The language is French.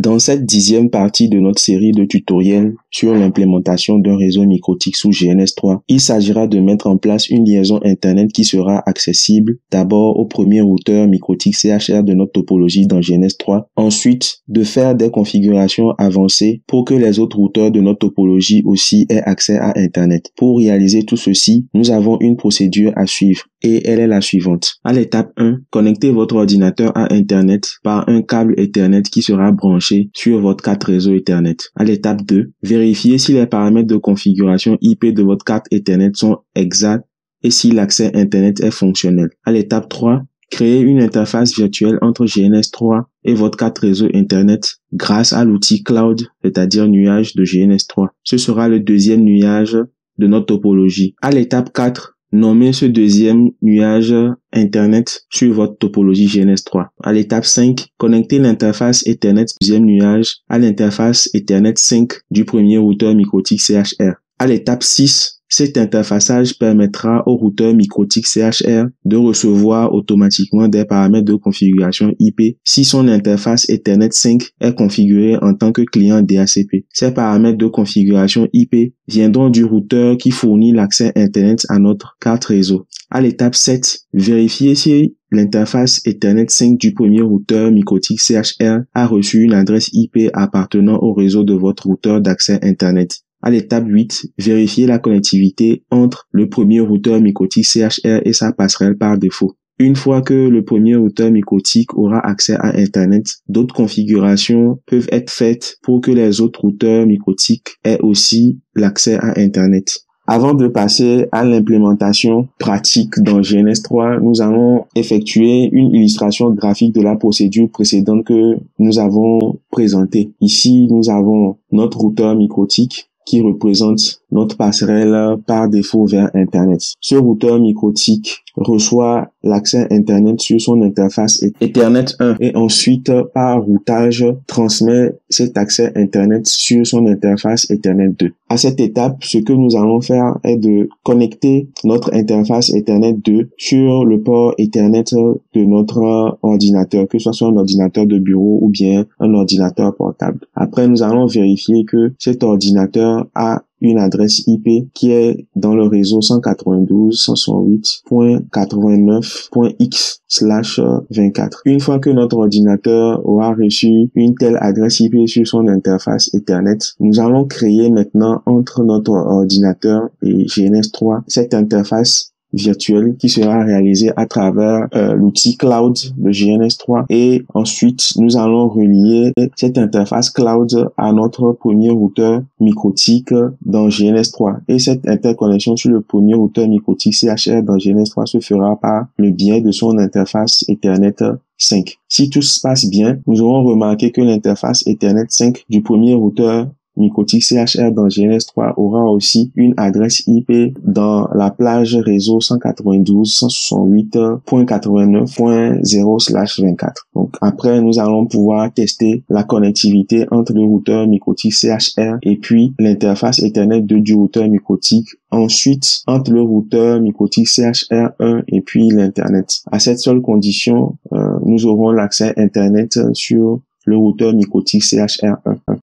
Dans cette 10e partie de notre série de tutoriels sur l'implémentation d'un réseau MikroTik sous GNS3, il s'agira de mettre en place une liaison Internet qui sera accessible d'abord au premier routeur MikroTik CHR de notre topologie dans GNS3, ensuite de faire des configurations avancées pour que les autres routeurs de notre topologie aussi aient accès à Internet. Pour réaliser tout ceci, nous avons une procédure à suivre et elle est la suivante. À l'étape 1, connectez votre ordinateur à Internet par un câble Ethernet qui sera branché sur votre carte réseau Ethernet. À l'étape 2, vérifiez si les paramètres de configuration IP de votre carte Ethernet sont exacts et si l'accès Internet est fonctionnel. À l'étape 3, créez une interface virtuelle entre GNS3 et votre carte réseau Internet grâce à l'outil Cloud, c'est-à-dire nuage de GNS3. Ce sera le deuxième nuage de notre topologie. À l'étape 4, nommez ce deuxième nuage Internet sur votre topologie GNS3. À l'étape 5, connectez l'interface Ethernet deuxième nuage à l'interface Ethernet 5 du premier routeur MikroTik CHR. À l'étape 6, cet interfaçage permettra au routeur MikroTik CHR de recevoir automatiquement des paramètres de configuration IP si son interface Ethernet 5 est configurée en tant que client DHCP. Ces paramètres de configuration IP viendront du routeur qui fournit l'accès Internet à notre carte réseau. À l'étape 7, vérifiez si l'interface Ethernet 5 du premier routeur MikroTik CHR a reçu une adresse IP appartenant au réseau de votre routeur d'accès Internet. À l'étape 8, vérifiez la connectivité entre le premier routeur MikroTik CHR et sa passerelle par défaut. Une fois que le premier routeur MikroTik aura accès à Internet, d'autres configurations peuvent être faites pour que les autres routeurs MikroTik aient aussi l'accès à Internet. Avant de passer à l'implémentation pratique dans GNS3, nous allons effectuer une illustration graphique de la procédure précédente que nous avons présentée. Ici, nous avons notre routeur MikroTik qui représente notre passerelle par défaut vers Internet. Ce routeur MikroTik reçoit l'accès Internet sur son interface Ethernet 1 et ensuite, par routage, transmet cet accès Internet sur son interface Ethernet 2. À cette étape, ce que nous allons faire est de connecter notre interface Ethernet 2 sur le port Ethernet de notre ordinateur, que ce soit un ordinateur de bureau ou bien un ordinateur portable. Après, nous allons vérifier que cet ordinateur a une adresse IP qui est dans le réseau 192.168.89.x/24. Une fois que notre ordinateur aura reçu une telle adresse IP sur son interface Ethernet, nous allons créer maintenant entre notre ordinateur et GNS3 cette interface virtuelle qui sera réalisée à travers l'outil Cloud de GNS3 et ensuite nous allons relier cette interface Cloud à notre premier routeur MikroTik dans GNS3 et cette interconnexion sur le premier routeur MikroTik CHR dans GNS3 se fera par le biais de son interface Ethernet 5. Si tout se passe bien, nous aurons remarqué que l'interface Ethernet 5 du premier routeur MikroTik CHR dans GNS3 aura aussi une adresse IP dans la plage réseau 192.168.89.0/24. Donc après, nous allons pouvoir tester la connectivité entre le routeur MikroTik CHR et puis l'interface Ethernet 2 du routeur MikroTik. Ensuite, entre le routeur MikroTik CHR1 et puis l'Internet. À cette seule condition, nous aurons l'accès Internet sur le routeur MikroTik CHR1.